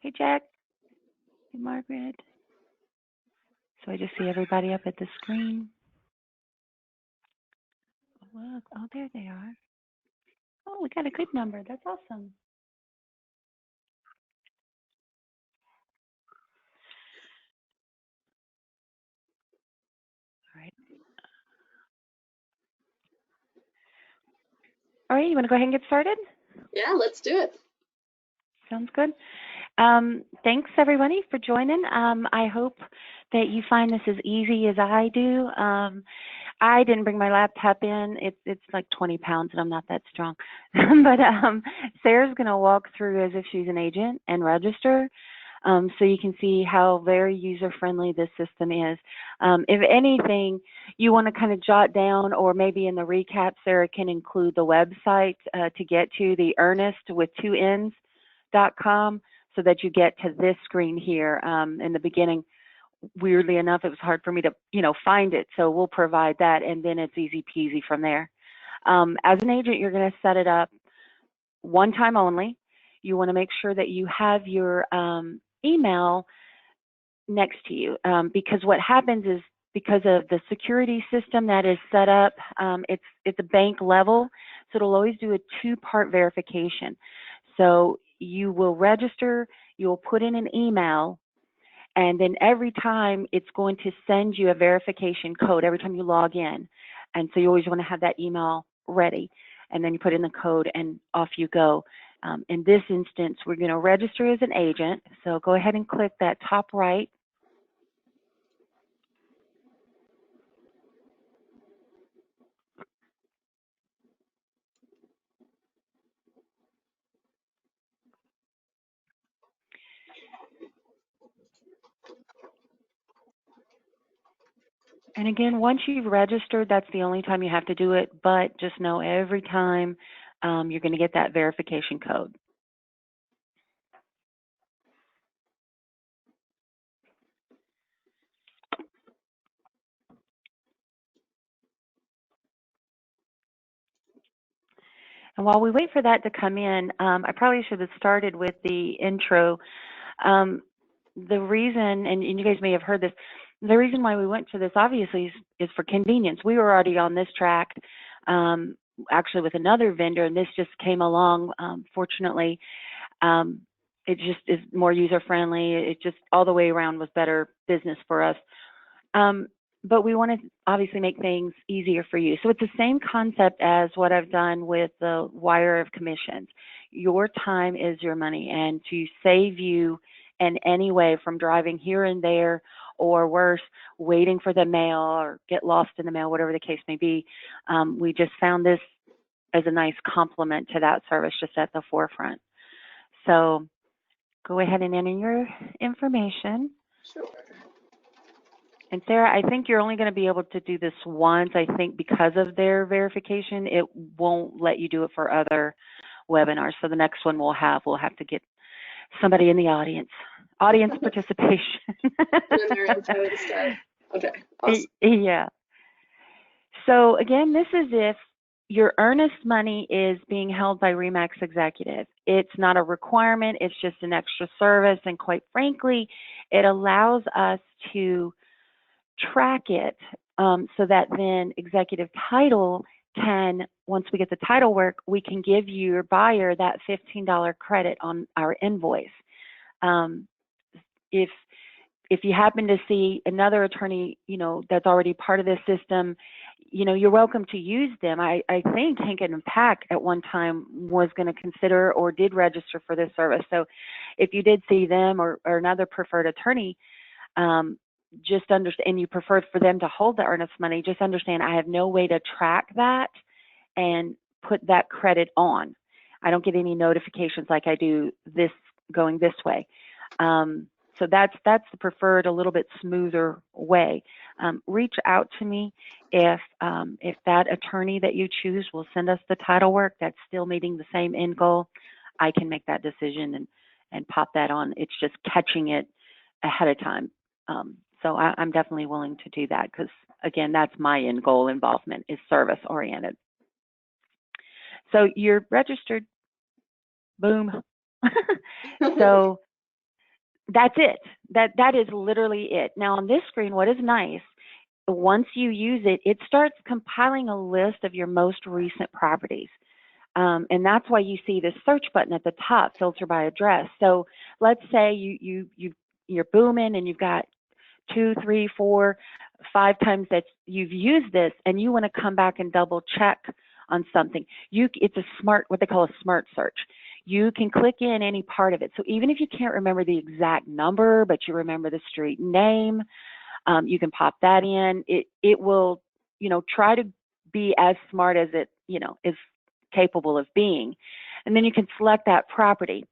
Hey, Jack. Hey, Margaret. So I just see everybody up at the screen. Look, oh, there they are. Oh, we got a good number. That's awesome. All right. All right, you want to go ahead and get started? Yeah, let's do it. Sounds good. Thanks everybody for joining. I hope that you find this as easy as I do. I didn't bring my laptop in. It's like 20 pounds and I'm not that strong. But Sarah's going to walk through as if she's an agent and register. So you can see how very user-friendly this system is. If anything, you want to kind of jot down, or maybe in the recap, Sarah can include the website to get to the Earnnest with 2Ns.com, so that you get to this screen here. In the beginning, weirdly enough, it was hard for me to, find it. So we'll provide that, and then it's easy peasy from there. As an agent, you're going to set it up one time only. You want to make sure that you have your email next to you, because what happens is, because of the security system that is set up, it's a bank level, so it'll always do a two-part verification. So you will register, you'll put in an email, and then every time it's going to send you a verification code every time you log in. And so you always want to have that email ready. And then you put in the code and off you go. In this instance, we're going to register as an agent. So go ahead and click that top right. And again, once you've registered, that's the only time you have to do it. But just know every time you're going to get that verification code. And while we wait for that to come in, I probably should have started with the intro. The reason, and you guys may have heard this, the reason why we went to this obviously is for convenience. We were already on this track, actually with another vendor, and this just came along. Fortunately, it just is more user friendly. It just all the way around was better business for us. But we want to obviously make things easier for you. So it's the same concept as what I've done with the wire of commissions. Your time is your money, and to save you in any way from driving here and there, or worse, waiting for the mail or get lost in the mail, whatever the case may be, we just found this as a nice complement to that service just at the forefront. So go ahead and enter your information. Sure. And Sarah, I think you're only going to be able to do this once. I think because of their verification, it won't let you do it for other webinars. So the next one we'll have to get somebody in the audience participation. And their info and stuff. Okay, awesome. Yeah. So again, this is if your Earnnest money is being held by REMAX Executive. It's not a requirement. It's just an extra service. And quite frankly, it allows us to track it so that then Executive Title can, once we get the title work, we can give your buyer that $15 credit on our invoice. If you happen to see another attorney, that's already part of this system, you're welcome to use them. I think Hank and Pack at one time was going to consider or did register for this service. So if you did see them or another preferred attorney, just understand, and you prefer for them to hold the Earnnest money, just understand I have no way to track that and put that credit on. I don't get any notifications like I do this going this way. So that's the preferred, a little bit smoother way. Reach out to me if that attorney that you choose will send us the title work that's still meeting the same end goal. I can make that decision and pop that on. It's just catching it ahead of time. So I'm definitely willing to do that because, again, that's my end goal involvement is service oriented. So you're registered. Boom. So That's it. That is literally it. Now on this screen, what is nice, once you use it, it starts compiling a list of your most recent properties. And that's why you see this search button at the top, filter by address. So let's say you're booming and you've got 2, 3, 4, 5 times that you've used this, and you want to come back and double check on something. It's a smart, what they call a smart search. You can click in any part of it. So even if you can't remember the exact number, but you remember the street name, you can pop that in. It will, try to be as smart as it, is capable of being. And then you can select that property.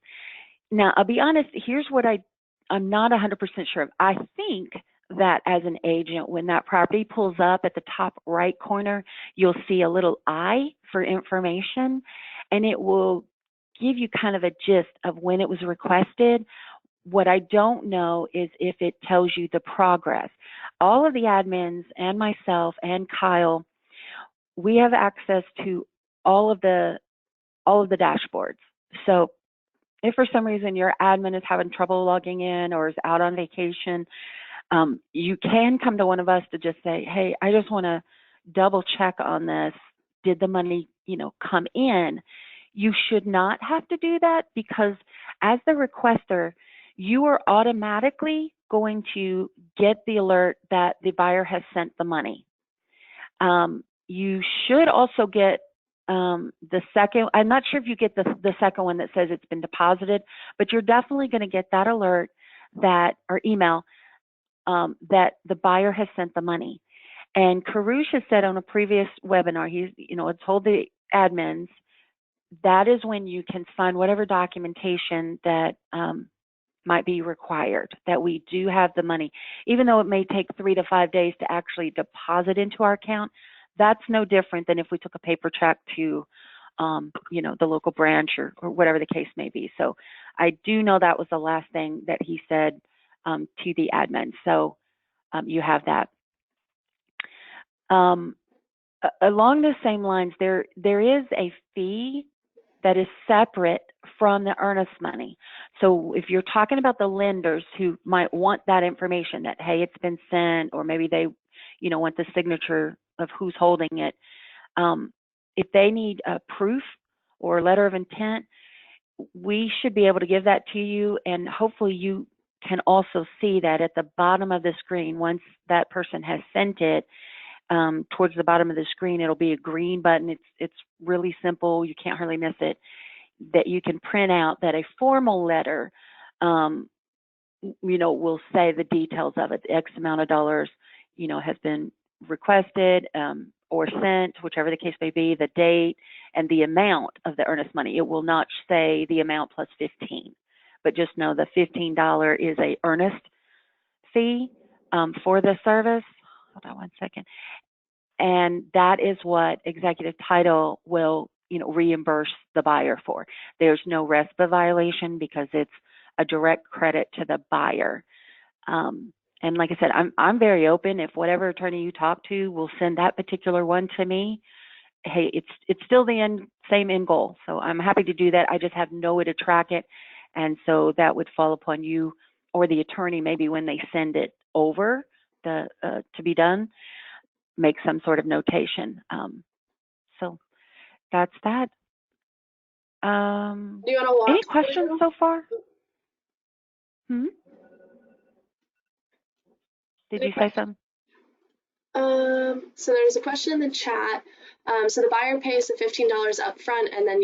Now, I'll be honest, here's what I'm not 100% sure of. I think that as an agent, when that property pulls up at the top right corner, you'll see a little I for information, and it will give you kind of a gist of when it was requested. What I don't know is if it tells you the progress. All of the admins and myself and Kyle, we have access to all of the dashboards. So if for some reason your admin is having trouble logging in or is out on vacation, you can come to one of us to just say, hey, I just want to double check on this. Did the money, come in? You should not have to do that, because as the requester, you are automatically going to get the alert that the buyer has sent the money. You should also get the second, I'm not sure if you get the second one that says it's been deposited, but you're definitely going to get that alert or email that the buyer has sent the money. And Karush has said on a previous webinar, he's, told the admins, that is when you can find whatever documentation that might be required, that we do have the money. Even though it may take 3 to 5 days to actually deposit into our account, that's no different than if we took a paper check to, the local branch or whatever the case may be. So I do know that was the last thing that he said to the admin. So you have that. Along the same lines, there is a fee that is separate from the earnest money. So if you're talking about the lenders who might want that information that, hey, it's been sent, or maybe they, want the signature of who's holding it. If they need a proof or a letter of intent, we should be able to give that to you, and hopefully you can also see that at the bottom of the screen. Once that person has sent it, towards the bottom of the screen, it'll be a green button. It's really simple. You can't hardly miss it. That you can print out, that a formal letter, will say the details of it. X amount of dollars, has been requested or sent, whichever the case may be, the date, and the amount of the earnest money. It will not say the amount plus 15, but just know the $15 is a earnest fee for the service. Hold on one second. And that is what executive title will, reimburse the buyer for. There's no RESPA violation because it's a direct credit to the buyer. And like I said, I'm very open. If whatever attorney you talk to will send that particular one to me, hey, it's still the same end goal. So I'm happy to do that. I just have no way to track it. And so that would fall upon you or the attorney, maybe when they send it over to be done, make some sort of notation. So that's that. Do you want to walk Any questions so far? Did you say something? So there's a question in the chat. So the buyer pays the $15 up front, and then and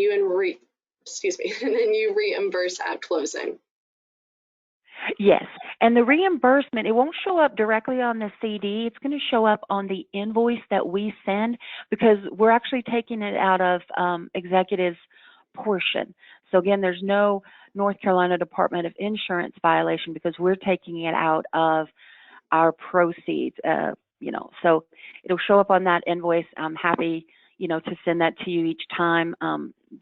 then you reimburse at closing. Yes, and the reimbursement, it won't show up directly on the CD. It's going to show up on the invoice that we send, because we're actually taking it out of executive's portion. So again, there's no North Carolina Department of Insurance violation because we're taking it out of our proceeds. So it'll show up on that invoice. I'm happy, to send that to you each time.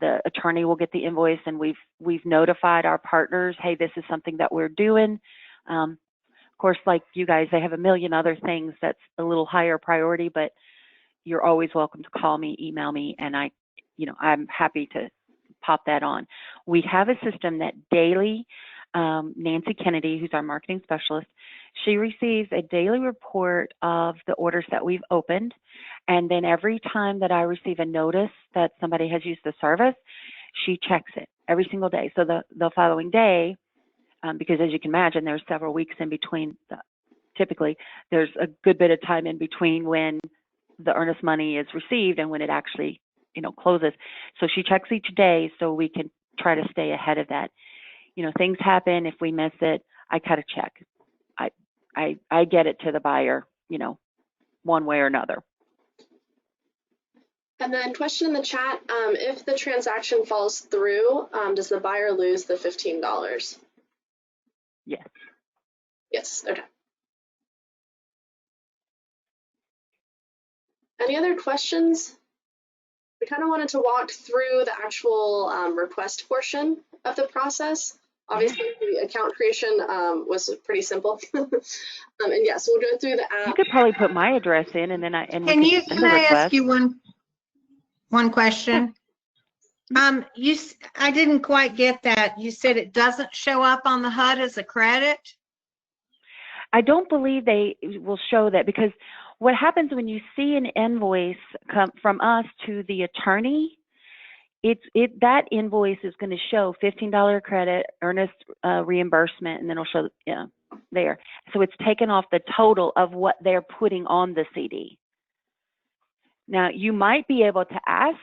The attorney will get the invoice, and we've notified our partners, hey, this is something that we're doing. Of course, like you guys, they have a million other things that's a little higher priority, but you're always welcome to call me, email me, and I'm happy to pop that on. We have a system that daily Nancy Kennedy, who's our marketing specialist, she receives a daily report of the orders that we've opened. And then every time that I receive a notice that somebody has used the service, she checks it every single day. So the following day, because as you can imagine, there's several weeks in between. Typically, there's a good bit of time in between when the earnest money is received and when it actually, closes. So she checks each day so we can try to stay ahead of that. Things happen. If we miss it, I cut a check. I get it to the buyer, one way or another. And then question in the chat, if the transaction falls through, does the buyer lose the $15? Yes. Yes, okay. Any other questions? We kind of wanted to walk through the actual request portion of the process. Obviously, the account creation was pretty simple. And yes, we'll go through the app. You could probably put my address in, and then Can I ask you one question? I didn't quite get that. You said it doesn't show up on the HUD as a credit? I don't believe they will show that, because what happens when you see an invoice come from us to the attorney, that invoice is going to show $15 credit, earnest reimbursement, and then it'll show there. So it's taken off the total of what they're putting on the CD. Now, you might be able to ask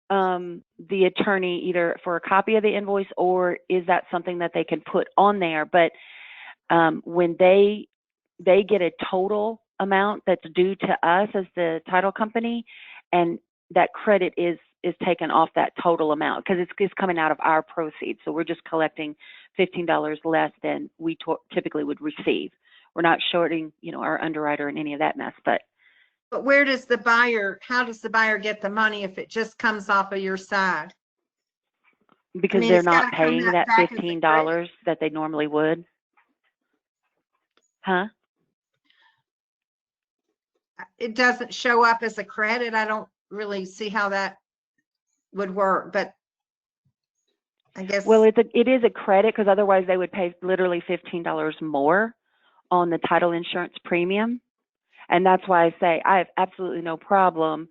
the attorney either for a copy of the invoice, or is that something that they can put on there? But when they get a total amount that's due to us as the title company, and that credit is taken off that total amount, because it's coming out of our proceeds. So we're just collecting $15 less than we typically would receive. We're not shorting, our underwriter and any of that mess. But how does the buyer get the money if it just comes off of your side? Because they're not paying that $15 that they normally would. Huh? It doesn't show up as a credit. I don't really see how that would work, but I guess. Well, it is a credit, because otherwise they would pay literally $15 more on the title insurance premium. And that's why I say I have absolutely no problem,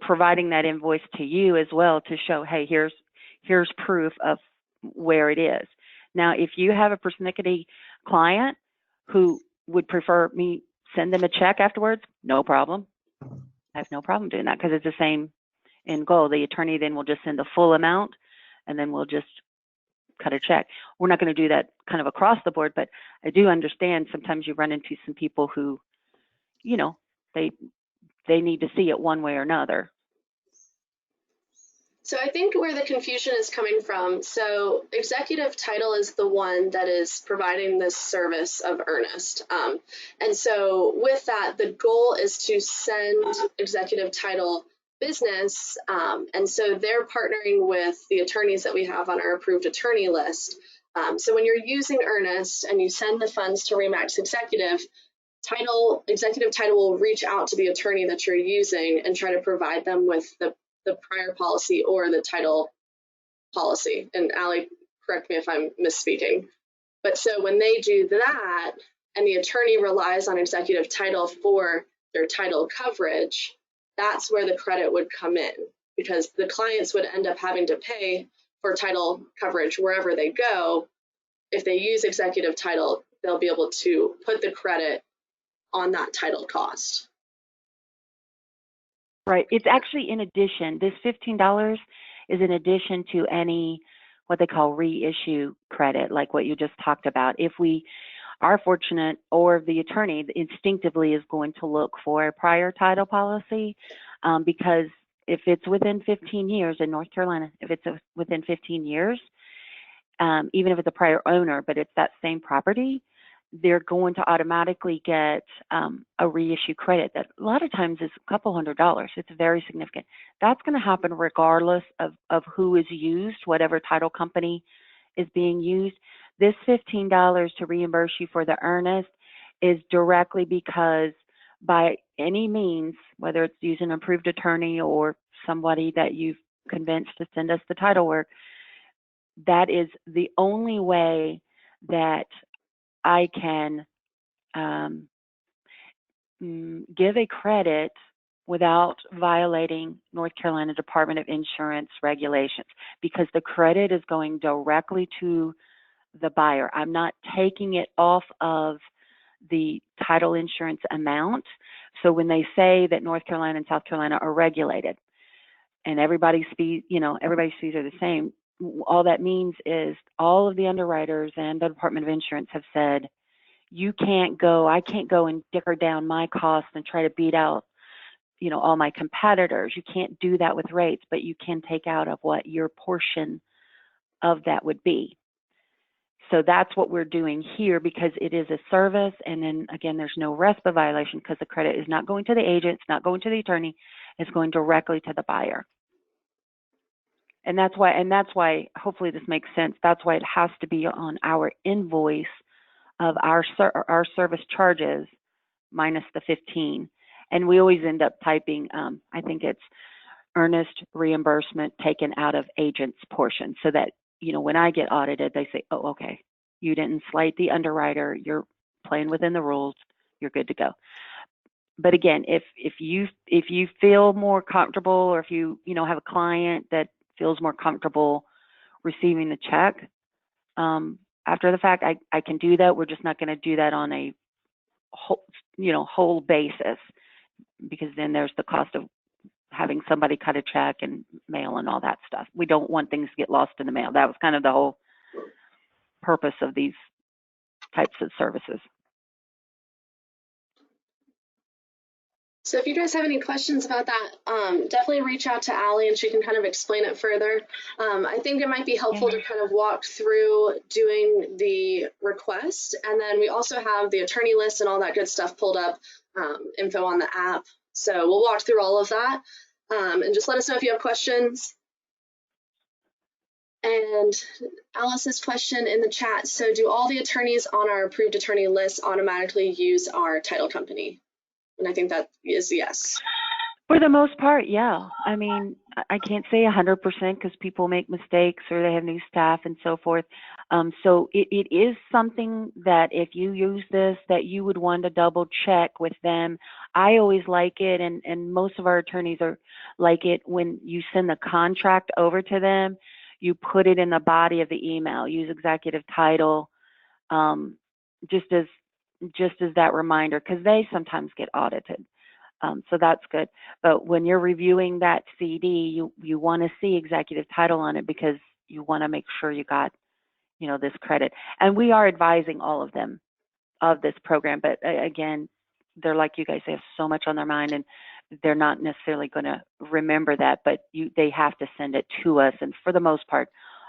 providing that invoice to you as well to show, hey, here's proof of where it is. Now, if you have a persnickety client who would prefer me send them a check afterwards, no problem. I have no problem doing that, because it's the same end goal. The attorney then will just send the full amount, and then we'll just cut a check. We're not going to do that kind of across the board, but I do understand sometimes you run into some people who, they need to see it one way or another. So I think where the confusion is coming from, so Executive Title is the one that is providing this service of Earnnest. And so with that, the goal is to send Executive Title business. And so they're partnering with the attorneys that we have on our approved attorney list. So when you're using Earnnest and you send the funds to Remax Executive Title will reach out to the attorney that you're using and try to provide them with the prior policy or the title policy. And Allie, correct me if I'm misspeaking. But so when they do that and the attorney relies on Executive Title for their title coverage, that's where the credit would come in, because the clients would end up having to pay for title coverage wherever they go. If they use Executive Title, they'll be able to put the credit on that title cost. Right. It's actually in addition. This $15 is in addition to any what they call reissue credit, like what you just talked about. If we are fortunate, or the attorney instinctively is going to look for a prior title policy, because if it's within 15 years in North Carolina, if it's within 15 years, even if it's a prior owner, but it's that same property, they're going to automatically get a reissue credit that a lot of times is a couple $100. It's very significant. That's going to happen regardless of who is used, whatever title company is being used. This $15 to reimburse you for the Earnnest is directly because by any means, whether it's using an approved attorney or somebody that you've convinced to send us the title work, that is the only way that I can give a credit without violating North Carolina Department of Insurance regulations, because the credit is going directly to the buyer. I'm not taking it off of the title insurance amount. So when they say that North Carolina and South Carolina are regulated and everybody's fees, everybody's fees are the same, all that means is all of the underwriters and the Department of Insurance have said, I can't go and dicker down my costs and try to beat out, all my competitors. You can't do that with rates, but you can take out of what your portion of that would be. So that's what we're doing here, because it is a service. And then again, there's no RESPA violation because the credit is not going to the agent, it's not going to the attorney, it's going directly to the buyer. And that's why hopefully this makes sense. That's why it has to be on our invoice of our service charges minus the 15. And we always end up typing, I think it's Earnnest reimbursement taken out of agent's portion, so that, when I get audited, they say, oh, okay, you didn't slight the underwriter, you're playing within the rules, you're good to go. But again, if you feel more comfortable, or if you have a client that feels more comfortable receiving the check after the fact, I can do that. We're just not going to do that on a whole basis, because then there's the cost of having somebody cut a check and mail and all that stuff. We don't want things to get lost in the mail. That was kind of the whole purpose of these types of services. So if you guys have any questions about that, definitely reach out to Allie and she can kind of explain it further. I think it might be helpful to kind of walk through doing the request. And then we also have the attorney list and all that good stuff pulled up, info on the app. So we'll walk through all of that, and just let us know if you have questions. And Alice's question in the chat, so do all the attorneys on our approved attorney list automatically use our title company? And I think that is yes. For the most part, yeah. I mean, I can't say 100% because people make mistakes or they have new staff and so forth. So it is something that if you use this, that you would want to double check with them. I always like it, and most of our attorneys are like it, when you send the contract over to them, you put it in the body of the email, use executive title, just as that reminder, because they sometimes get audited. So that's good. But when you're reviewing that CD, you want to see executive title on it, because you want to make sure you got, this credit. And we are advising all of them of this program. But again, they're like you guys, they have so much on their mind, and they're not necessarily going to remember that, but they have to send it to us. And for the most part,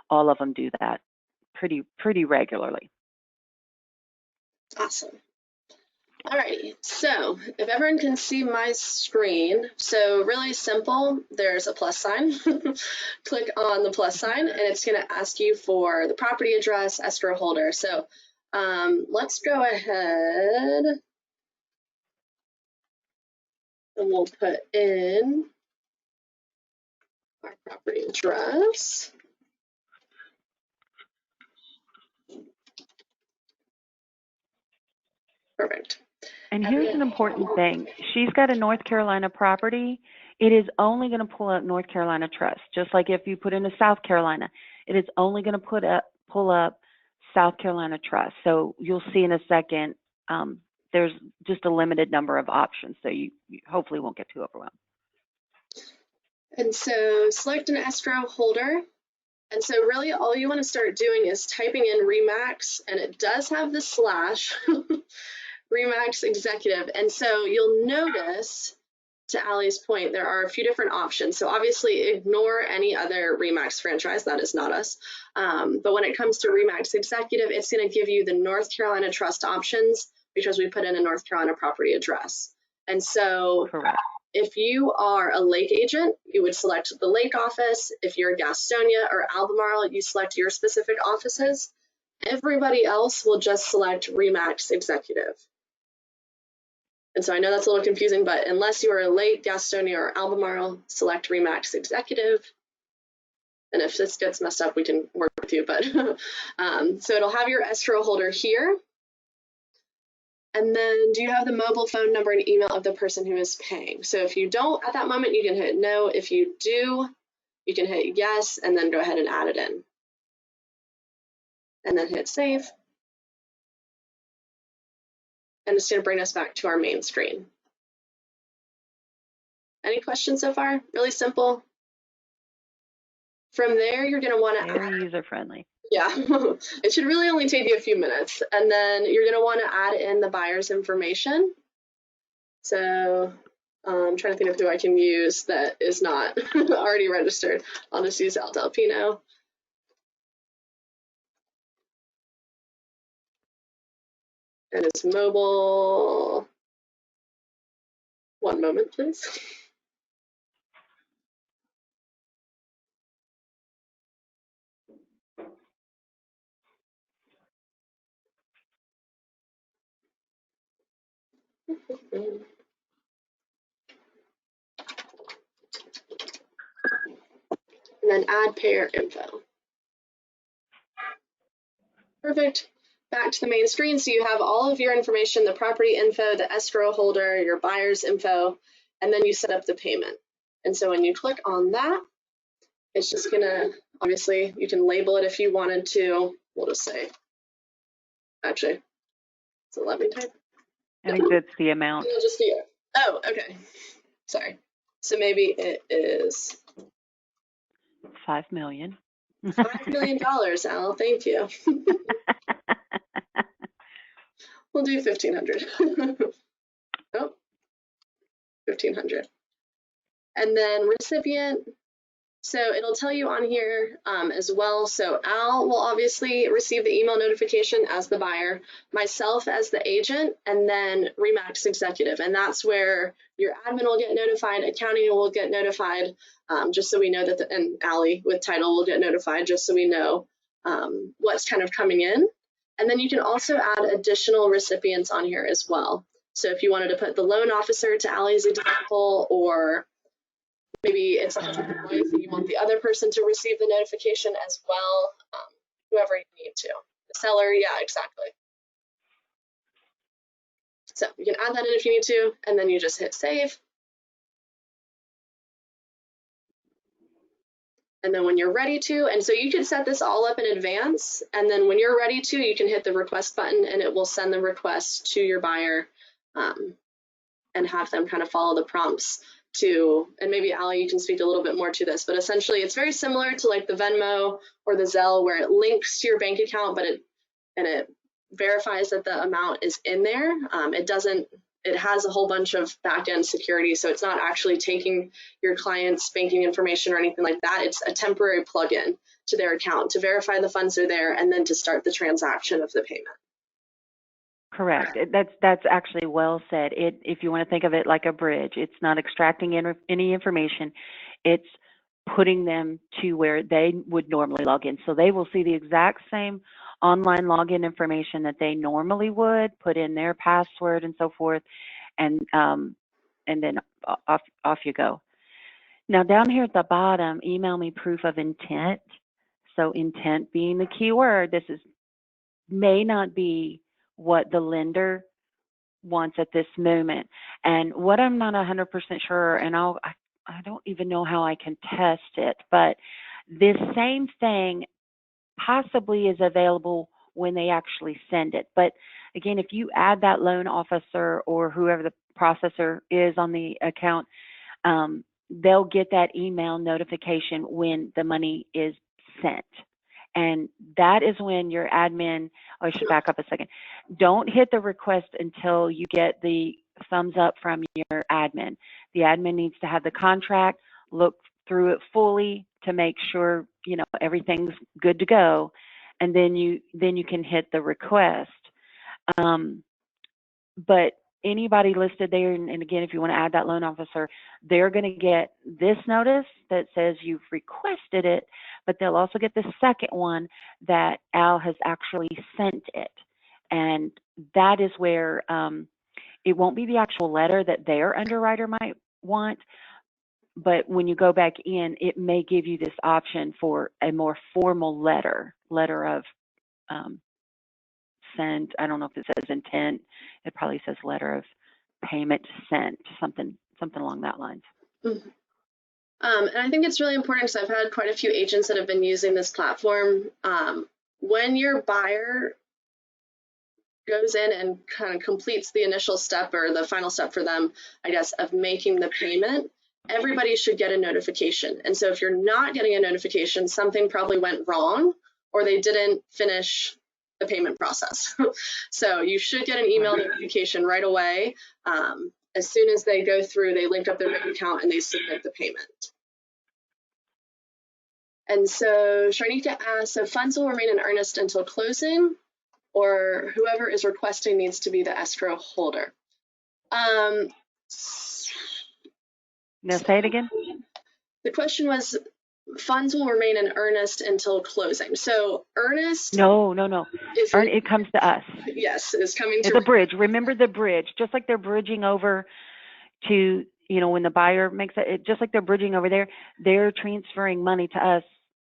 all of them do that pretty regularly. Awesome. Alrighty, so if everyone can see my screen, so really simple, there's a plus sign. Click on the plus sign and it's going to ask you for the property address, escrow holder. So let's go ahead and we'll put in our property address. Perfect. And here's an important thing. She's got a North Carolina property. It is only going to pull up North Carolina trust. Just like if you put in a South Carolina, it is only going to pull up South Carolina trust. So you'll see in a second, there's just a limited number of options. So you hopefully won't get too overwhelmed. And so select an escrow holder. And so really all you want to start doing is typing in RE/MAX, and it does have the slash. RE/MAX executive. And so you'll notice, to Allie's point, there are a few different options. So obviously ignore any other RE/MAX franchise, that is not us. But when it comes to RE/MAX executive, it's going to give you the North Carolina trust options because we put in a North Carolina property address. And so Correct. If you are a Lake agent, you would select the Lake office. If you're Gastonia or Albemarle, you select your specific offices. Everybody else will just select RE/MAX executive. And so I know that's a little confusing, but unless you are a Lake, Gastonia, or Albemarle, select RE/MAX executive. And if this gets messed up, we can work with you. But so it'll have your escrow holder here. And then do you have the mobile phone number and email of the person who is paying? So if you don't at that moment, you can hit no. If you do, you can hit yes, and then go ahead and add it in. And then hit save. And it's going to bring us back to our main screen. Any questions so far? Really simple. From there, you're going to want to Very user-friendly. Yeah, it should really only take you a few minutes. And then you're going to want to add in the buyer's information. So I'm trying to think of who I can use that is not already registered. I'll just use Al Delpino. And it's mobile. One moment, please. And then add payer info. Perfect. Back to the main screen. So you have all of your information, the property info, the escrow holder, your buyer's info, and then you set up the payment. And so when you click on that, it's just gonna, obviously, you can label it if you wanted to. We'll just say, actually, so let me type. I think that's the amount. It'll just be it. Oh, okay. Sorry. So maybe it is $5 million. $5 million, Al. Thank you. We'll do 1,500. Oh, 1,500. And then recipient. So it'll tell you on here as well. So Al will obviously receive the email notification as the buyer, myself as the agent, and then Remax executive. And that's where your admin will get notified, accounting will get notified, just so we know that, and Allie with title will get notified, just so we know what's kind of coming in. And then you can also add additional recipients on here as well. So if you wanted to put the loan officer to Allie's example, or maybe it's a husband and wife and you want the other person to receive the notification as well, whoever you need to. The seller, yeah, exactly. So you can add that in if you need to, and then you just hit save. And then when you're ready to, and so you can set this all up in advance, and then when you're ready to, you can hit the request button and it will send the request to your buyer and have them kind of follow the prompts to, and maybe Allie, you can speak a little bit more to this, but essentially it's very similar to like the Venmo or the Zelle, where it links to your bank account, but it verifies that the amount is in there. It has a whole bunch of back-end security, so it's not actually taking your client's banking information or anything like that. It's a temporary plugin to their account to verify the funds are there and then to start the transaction of the payment. Correct. That's actually well said. If you want to think of it like a bridge, it's not extracting any information. It's putting them to where they would normally log in. So they will see the exact same online login information that they normally would, put in their password and so forth, and then off you go. Now down here at the bottom, email me proof of intent. So intent being the key word. This may not be what the lender wants at this moment. And what I'm not 100% sure, and I don't even know how I can test it, but this same thing possibly is available when they actually send it. But again, if you add that loan officer or whoever the processor is on the account, they'll get that email notification when the money is sent. And that is when your admin, I should back up a second. Don't hit the request until you get the thumbs up from your admin. The admin needs to have the contract, look through it fully to make sure, everything's good to go. And then you can hit the request. But anybody listed there, and again, if you want to add that loan officer, they're going to get this notice that says you've requested it, but they'll also get the second one that Al has actually sent it. And that is where it won't be the actual letter that their underwriter might want, But when you go back in, it may give you this option for a more formal letter of sent. I don't know if it says intent. It probably says letter of payment sent, something along that lines. Mm-hmm. And I think it's really important because I've had quite a few agents that have been using this platform. When your buyer goes in and kind of completes the initial step or the final step for them, I guess, of making the payment, everybody should get a notification. And so if you're not getting a notification, something probably went wrong or they didn't finish the payment process. So you should get an email notification right away. As soon as they go through, they link up their bank account and they submit the payment. And so Sharnika asks, so funds will remain in earnest until closing, or whoever is requesting needs to be the escrow holder. Now say it again. The question was, funds will remain in earnest until closing. So Earnnest. No. It comes to us. Yes, it's coming to the bridge. Remember the bridge, just like they're bridging over to, when the buyer makes it, just like they're bridging over there, they're transferring money to us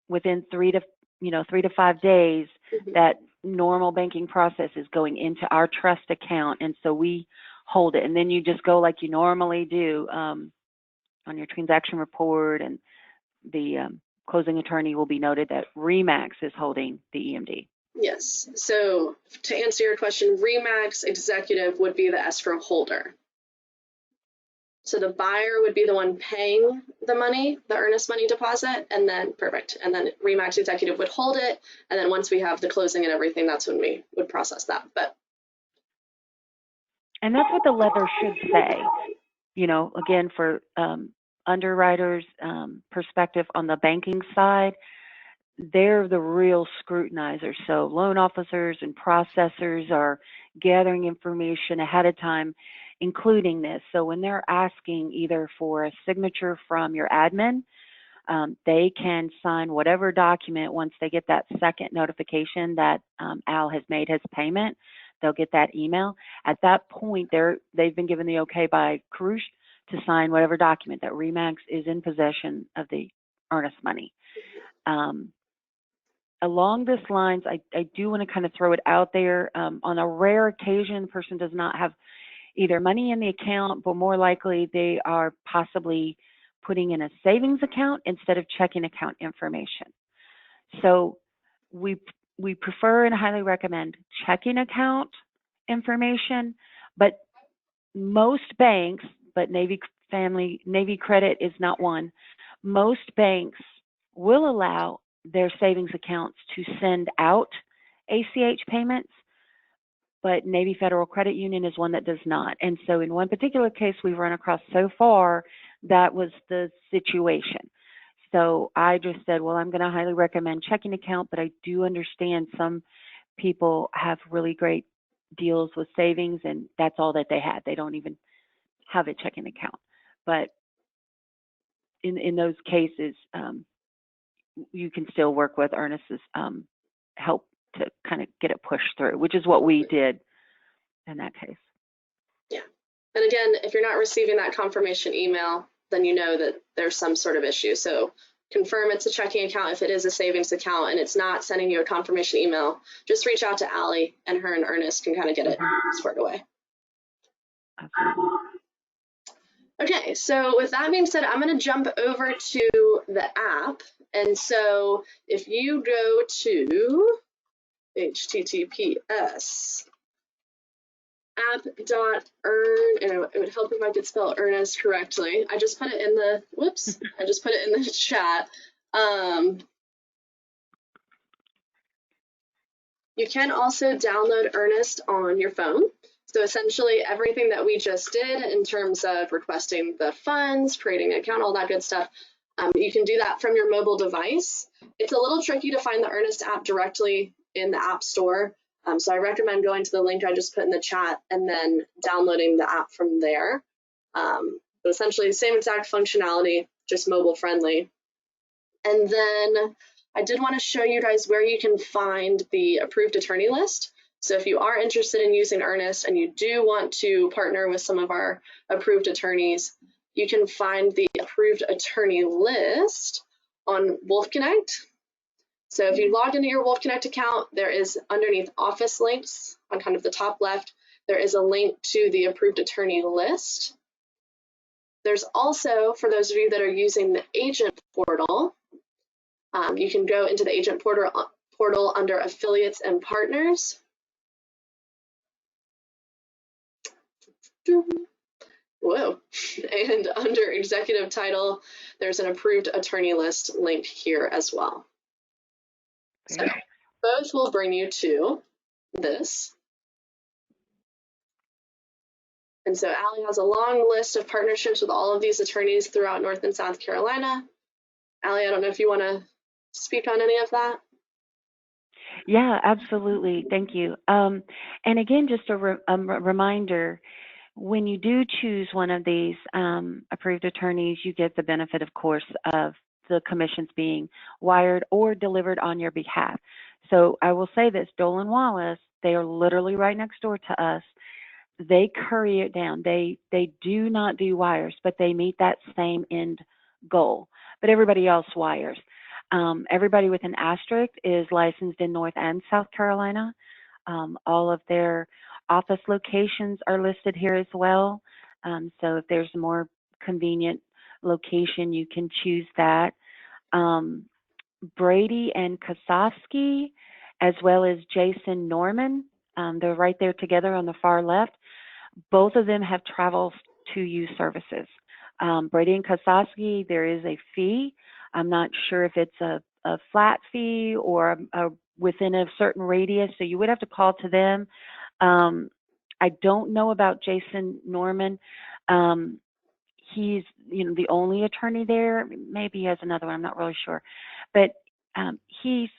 within 3 to 5 days. Mm-hmm. That normal banking process is going into our trust account, and so we hold it, and then you just go like you normally do on your transaction report, and the closing attorney will be noted that RE/MAX is holding the EMD. Yes. So to answer your question, RE/MAX executive would be the escrow holder. So the buyer would be the one paying the money, the Earnnest money deposit, and then perfect. And then RE/MAX executive would hold it. And then once we have the closing and everything, that's when we would process that. And that's what the letter should say. Again, for underwriters' perspective on the banking side, they're the real scrutinizers. So loan officers and processors are gathering information ahead of time, including this. So when they're asking either for a signature from your admin, they can sign whatever document once they get that second notification that Al has made his payment. They'll get that email. At that point, they've been given the okay by Karush to sign whatever document that RE/MAX is in possession of the Earnnest money. Along this lines, I do want to kind of throw it out there. On a rare occasion, the person does not have either money in the account, but more likely they are possibly putting in a savings account instead of checking account information. So we prefer and highly recommend checking account information, but most banks, but Navy Credit is not one, most banks will allow their savings accounts to send out ACH payments, but Navy Federal Credit Union is one that does not. And so in one particular case we've run across so far, that was the situation. So I just said, well, I'm going to highly recommend checking account, but I do understand some people have really great deals with savings, and that's all that they had. They don't even have a checking account. But in those cases, you can still work with Earnnest's help to kind of get it pushed through, which is what we did in that case. Yeah. And again, if you're not receiving that confirmation email, then you know that there's some sort of issue. So confirm it's a checking account. If it is a savings account and it's not sending you a confirmation email, just reach out to Allie, and her and Earnnest can kind of get it squared away. Absolutely. Okay, so with that being said, I'm going to jump over to the app. And so if you go to https app.earn, and it would help if I could spell Earnnest correctly. I just put it in the, I just put it in the chat. You can also download Earnnest on your phone. So essentially everything that we just did in terms of requesting the funds, creating an account, all that good stuff, you can do that from your mobile device. It's a little tricky to find the Earnnest app directly in the App Store. So I recommend going to the link I just put in the chat and then downloading the app from there. But essentially the same exact functionality, just mobile friendly. And then I did want to show you guys where you can find the approved attorney list. So if you are interested in using Earnnest and you do want to partner with some of our approved attorneys, you can find the approved attorney list on Wolf Connect. So if you log into your Wolf Connect account, there is underneath office links on kind of the top left, there is a link to the approved attorney list. There's also, for those of you that are using the agent portal, you can go into the agent portal under affiliates and partners. Whoa. And under executive title, there's an approved attorney list link here as well. So both will bring you to this. And so Allie has a long list of partnerships with all of these attorneys throughout North and South Carolina. Allie, I don't know if you want to speak on any of that. Yeah, absolutely. Thank you. And again, just a reminder, when you do choose one of these approved attorneys, you get the benefit, of course, of the commissions being wired or delivered on your behalf. So I will say this, Dole and Wallace, they are literally right next door to us. They curry it down. They do not do wires, but they meet that same end goal. But everybody else wires. Everybody with an asterisk is licensed in North and South Carolina. All of their office locations are listed here as well. So if there's a more convenient location, you can choose that. Brady and Kosofsky, as well as Jason Norman, they're right there together on the far left. Both of them have travel to use services. Brady and Kosofsky, there is a fee. I'm not sure if it's a flat fee or within a certain radius, so you would have to call to them. I don't know about Jason Norman. He's the only attorney there. Maybe he has another one. I'm not really sure, but he's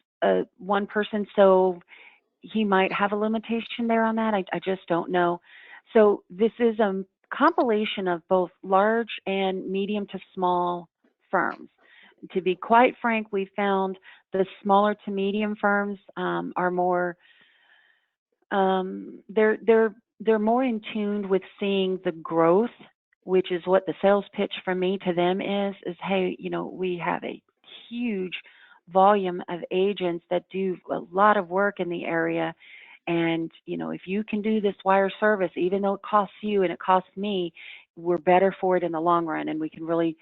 one person, so he might have a limitation there on that. I just don't know. So this is a compilation of both large and medium to small firms. To be quite frank, we found the smaller to medium firms are more they're more in tune with seeing the growth, which is what the sales pitch from me to them is hey, we have a huge volume of agents that do a lot of work in the area. And, if you can do this wire service, even though it costs you and it costs me, we're better for it in the long run. And we can really,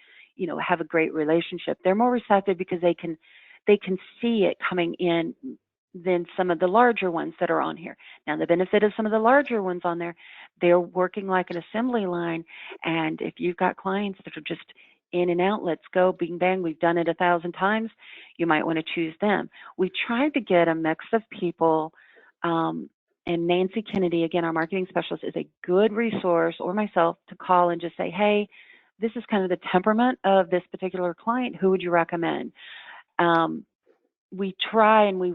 have a great relationship. They're more receptive because they can see it coming in than some of the larger ones that are on here. Now, the benefit of some of the larger ones on there, they're working like an assembly line. And if you've got clients that are just in and out, let's go, bing, bang, we've done it 1,000 times, you might want to choose them. We tried to get a mix of people, and Nancy Kennedy, again, our marketing specialist, is a good resource, or myself, to call and just say, hey, this is kind of the temperament of this particular client. Who would you recommend? We try and we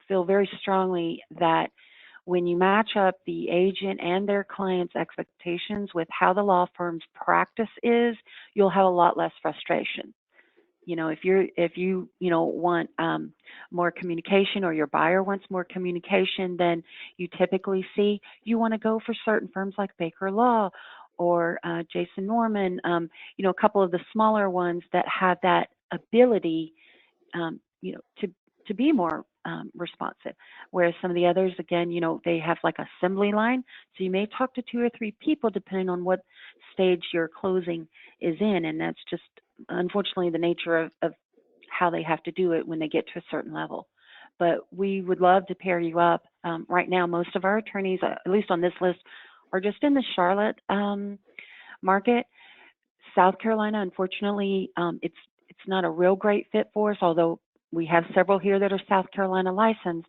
feel very strongly that when you match up the agent and their client's expectations with how the law firm's practice is, you'll have a lot less frustration. If you want more communication, or your buyer wants more communication than you typically see, you want to go for certain firms like Baker Law or Jason Norman, a couple of the smaller ones that have that ability, to be more responsive. Whereas some of the others, again, they have like assembly line. So you may talk to 2 or 3 people depending on what stage your closing is in. And that's just, unfortunately, the nature of how they have to do it when they get to a certain level. But we would love to pair you up. Right now, most of our attorneys, at least on this list, are just in the Charlotte market. South Carolina, unfortunately, it's not a real great fit for us, although we have several here that are South Carolina licensed.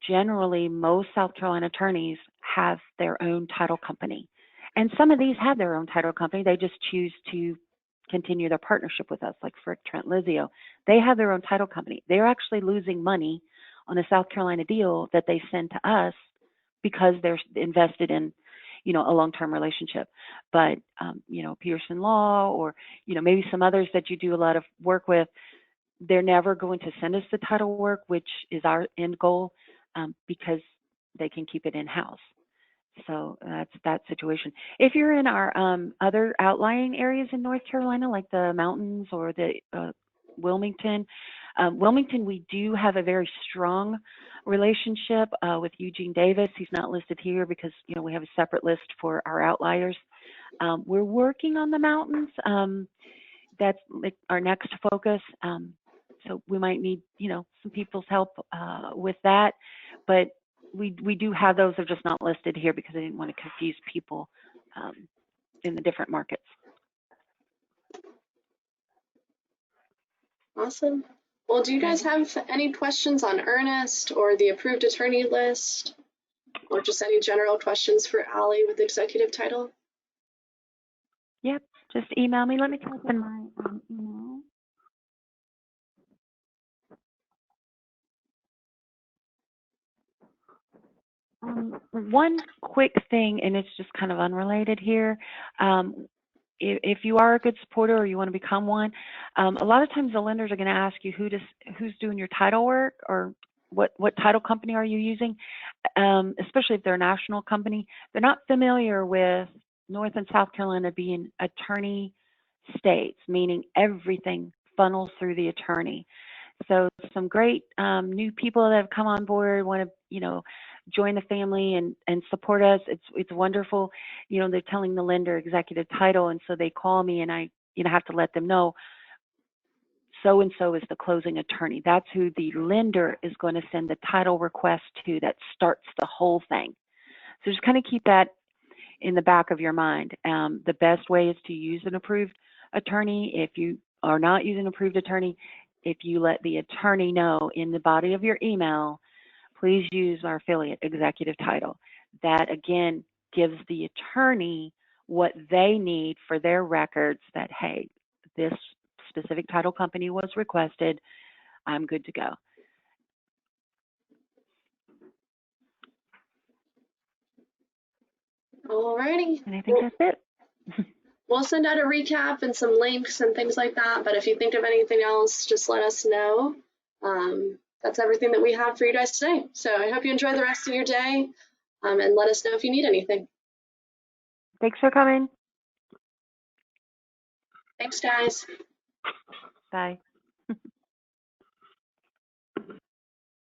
Generally, most South Carolina attorneys have their own title company. And some of these have their own title company. They just choose to continue their partnership with us, like Frick, Trent, Lizio. They have their own title company. They're actually losing money on a South Carolina deal that they send to us because they're invested in, a long-term relationship. But, Pearson Law, or, maybe some others that you do a lot of work with, they're never going to send us the title work, which is our end goal, because they can keep it in-house. So that's that situation. If you're in our other outlying areas in North Carolina, like the mountains or the Wilmington, Wilmington, we do have a very strong relationship with Eugene Davis. He's not listed here because we have a separate list for our outliers. We're working on the mountains. That's like our next focus. So we might need some people's help with that, but we do have those. They're just not listed here because I didn't want to confuse people in the different markets. Awesome. Well, do you guys have any questions on Earnnest or the approved attorney list, or just any general questions for Allie with executive title? Yep, just email me. Let me type in my email. One quick thing, and it's just kind of unrelated here. If you are a good supporter or you want to become one, a lot of times the lenders are going to ask you who's doing your title work or what title company are you using, especially if they're a national company. They're not familiar with North and South Carolina being attorney states, meaning everything funnels through the attorney. So some great new people that have come on board want to, join the family and support us. It's wonderful. They're telling the lender executive title, and so they call me, and I, have to let them know so and so is the closing attorney. That's who the lender is going to send the title request to. That starts the whole thing. So just kind of keep that in the back of your mind. The best way is to use an approved attorney. If you are not using an approved attorney, if you let the attorney know in the body of your email, please use our affiliate executive title. That again gives the attorney what they need for their records that, hey, this specific title company was requested, I'm good to go. Alrighty. And I think that's it. We'll send out a recap and some links and things like that, but if you think of anything else, just let us know. That's everything that we have for you guys today. So I hope you enjoy the rest of your day, and let us know if you need anything. Thanks for coming. Thanks, guys. Bye.